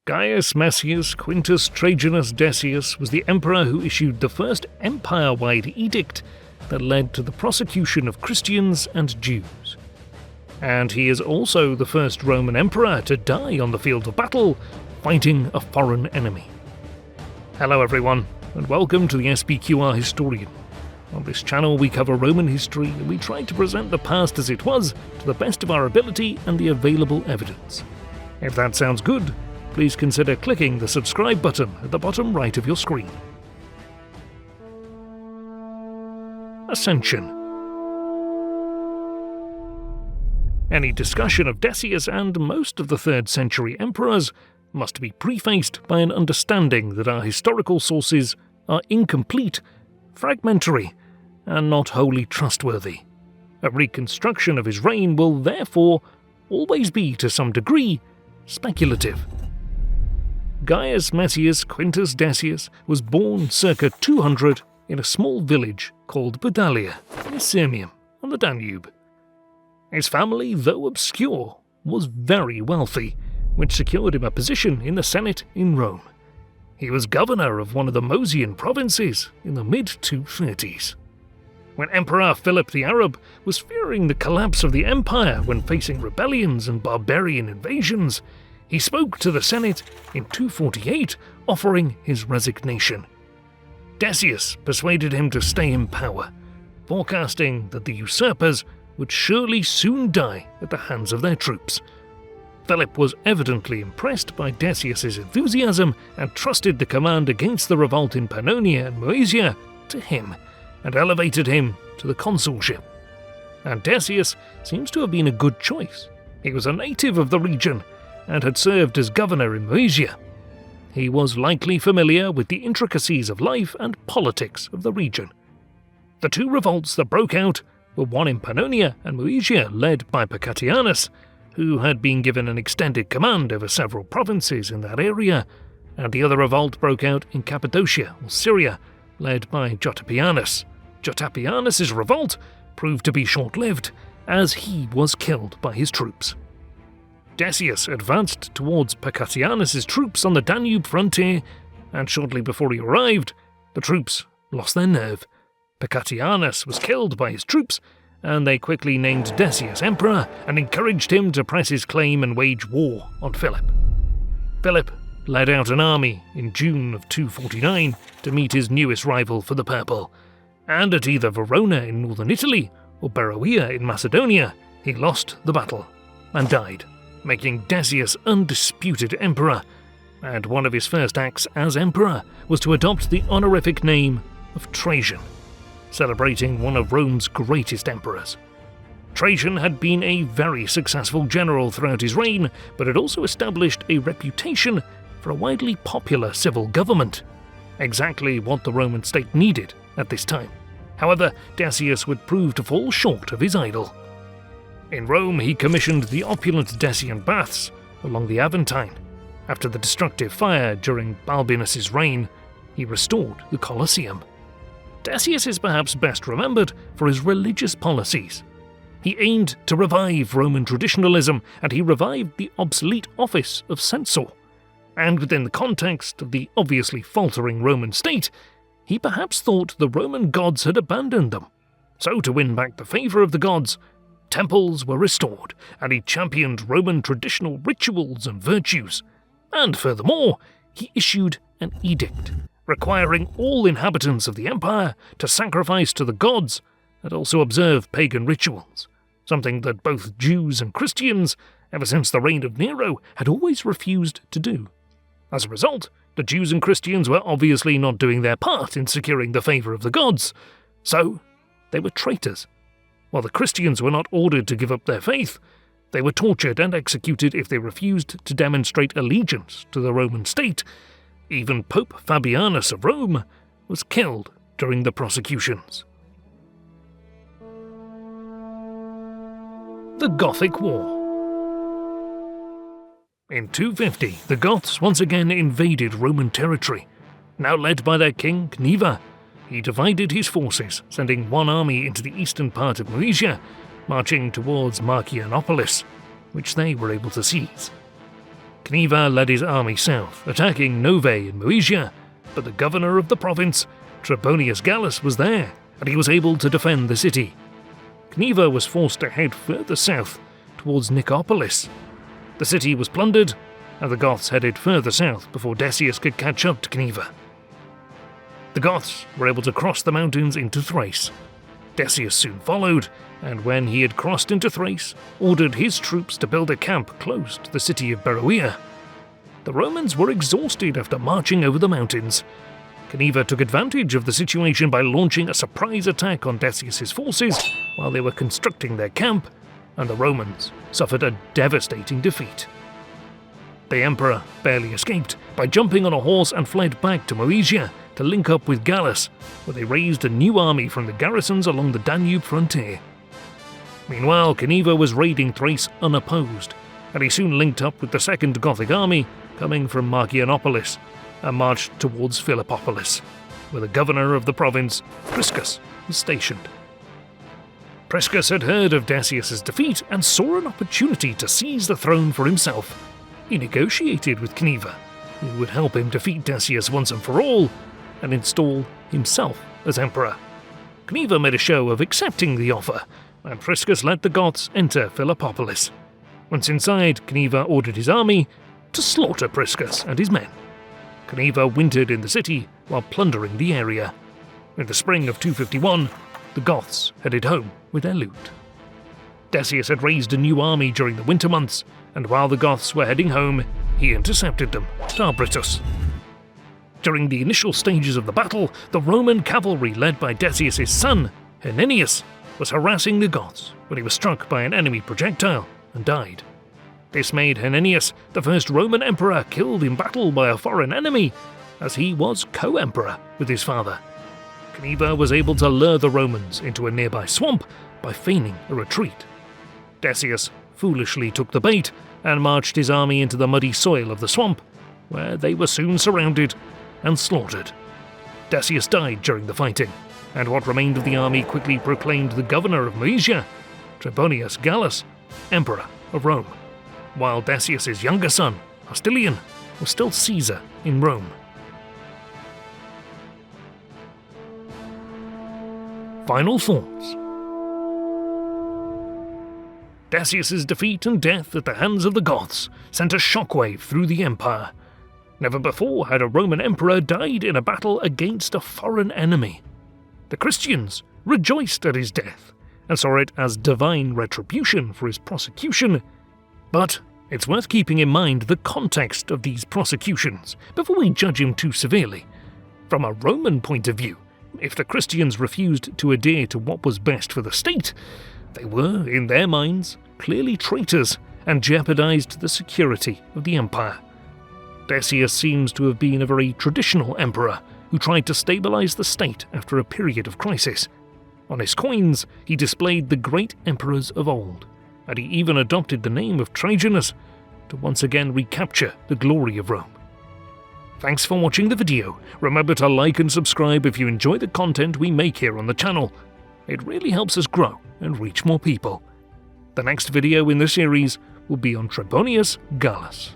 Gaius Messius Quintus Trajanus Decius was the emperor who issued the first empire-wide edict that led to the prosecution of Christians and Jews. And he is also the first Roman emperor to die on the field of battle, fighting a foreign enemy. Hello everyone, and welcome to the SPQR Historian. On this channel we cover Roman history and we try to present the past as it was to the best of our ability and the available evidence. If that sounds good, please consider clicking the subscribe button at the bottom right of your screen. Ascension. Any discussion of Decius and most of the 3rd century emperors must be prefaced by an understanding that our historical sources are incomplete, fragmentary, and not wholly trustworthy. A reconstruction of his reign will therefore always be, to some degree, speculative. Gaius Messius Quintus Decius was born circa 200 in a small village called Budalia, near Sirmium, on the Danube. His family, though obscure, was very wealthy, which secured him a position in the Senate in Rome. He was governor of one of the Mosian provinces in the mid-230s. When Emperor Philip the Arab was fearing the collapse of the empire when facing rebellions and barbarian invasions, he spoke to the Senate in 248, offering his resignation. Decius persuaded him to stay in power, forecasting that the usurpers would surely soon die at the hands of their troops. Philip was evidently impressed by Decius's enthusiasm and trusted the command against the revolt in Pannonia and Moesia to him, and elevated him to the consulship. And Decius seems to have been a good choice. He was a native of the region, and had served as governor in Moesia. He was likely familiar with the intricacies of life and politics of the region. The two revolts that broke out were one in Pannonia and Moesia, led by Pacatianus, who had been given an extended command over several provinces in that area, and the other revolt broke out in Cappadocia, or Syria, led by Jotapianus. Jotapianus's revolt proved to be short-lived, as he was killed by his troops. Decius advanced towards Pacatianus's troops on the Danube frontier, and shortly before he arrived, the troops lost their nerve. Pacatianus was killed by his troops, and they quickly named Decius emperor and encouraged him to press his claim and wage war on Philip. Philip led out an army in June of 249 to meet his newest rival for the purple, and at either Verona in northern Italy or Beroea in Macedonia, he lost the battle and died, making Decius undisputed emperor, and one of his first acts as emperor was to adopt the honorific name of Trajan, celebrating one of Rome's greatest emperors. Trajan had been a very successful general throughout his reign, but had also established a reputation for a widely popular civil government, exactly what the Roman state needed at this time. However, Decius would prove to fall short of his idol. In Rome, he commissioned the opulent Decian baths along the Aventine. After the destructive fire during Balbinus's reign, he restored the Colosseum. Decius is perhaps best remembered for his religious policies. He aimed to revive Roman traditionalism, and he revived the obsolete office of censor. And within the context of the obviously faltering Roman state, he perhaps thought the Roman gods had abandoned them. So to win back the favour of the gods, temples were restored, and he championed Roman traditional rituals and virtues. And furthermore, he issued an edict requiring all inhabitants of the empire to sacrifice to the gods and also observe pagan rituals, something that both Jews and Christians, ever since the reign of Nero, had always refused to do. As a result, the Jews and Christians were obviously not doing their part in securing the favour of the gods, so they were traitors. While the Christians were not ordered to give up their faith, they were tortured and executed if they refused to demonstrate allegiance to the Roman state. Even Pope Fabianus of Rome was killed during the prosecutions. The Gothic War. In 250, the Goths once again invaded Roman territory. Now led by their king, Cniva, he divided his forces, sending one army into the eastern part of Moesia, marching towards Marcianopolis, which they were able to seize. Cniva led his army south, attacking Novae in Moesia, but the governor of the province, Trebonius Gallus, was there, and he was able to defend the city. Cniva was forced to head further south, towards Nicopolis. The city was plundered, and the Goths headed further south before Decius could catch up to Cniva. The Goths were able to cross the mountains into Thrace. Decius soon followed, and when he had crossed into Thrace, ordered his troops to build a camp close to the city of Beroea. The Romans were exhausted after marching over the mountains. Cniva took advantage of the situation by launching a surprise attack on Decius's forces while they were constructing their camp, and the Romans suffered a devastating defeat. The emperor barely escaped by jumping on a horse and fled back to Moesia to link up with Gallus, where they raised a new army from the garrisons along the Danube frontier. Meanwhile, Cniva was raiding Thrace unopposed, and he soon linked up with the Second Gothic Army coming from Marcianopolis and marched towards Philippopolis, where the governor of the province, Priscus, was stationed. Priscus had heard of Decius's defeat and saw an opportunity to seize the throne for himself. He negotiated with Cniva, who would help him defeat Decius once and for all, and install himself as emperor. Cniva made a show of accepting the offer, and Priscus let the Goths enter Philippopolis. Once inside, Cniva ordered his army to slaughter Priscus and his men. Cniva wintered in the city while plundering the area. In the spring of 251, the Goths headed home with their loot. Decius had raised a new army during the winter months, and while the Goths were heading home, he intercepted them at Arbritus. During the initial stages of the battle, the Roman cavalry led by Decius's son, Hernenius, was harassing the Goths when he was struck by an enemy projectile and died. This made Hernenius the first Roman emperor killed in battle by a foreign enemy, as he was co-emperor with his father. Cniva was able to lure the Romans into a nearby swamp by feigning a retreat. Decius foolishly took the bait and marched his army into the muddy soil of the swamp, where they were soon surrounded and slaughtered. Decius died during the fighting, and what remained of the army quickly proclaimed the governor of Moesia, Trebonius Gallus, emperor of Rome, while Decius's younger son, Hostilian, was still Caesar in Rome. Final thoughts. Decius's defeat and death at the hands of the Goths sent a shockwave through the empire. Never before had a Roman emperor died in a battle against a foreign enemy. The Christians rejoiced at his death and saw it as divine retribution for his prosecution. But it's worth keeping in mind the context of these prosecutions before we judge him too severely. From a Roman point of view, if the Christians refused to adhere to what was best for the state, they were, in their minds, clearly traitors and jeopardized the security of the empire. Decius seems to have been a very traditional emperor who tried to stabilize the state after a period of crisis. On his coins, he displayed the great emperors of old, and he even adopted the name of Trajanus to once again recapture the glory of Rome. Thanks for watching the video. Remember to like and subscribe if you enjoy the content we make here on the channel. It really helps us grow and reach more people. The next video in the series will be on Trebonius Gallus.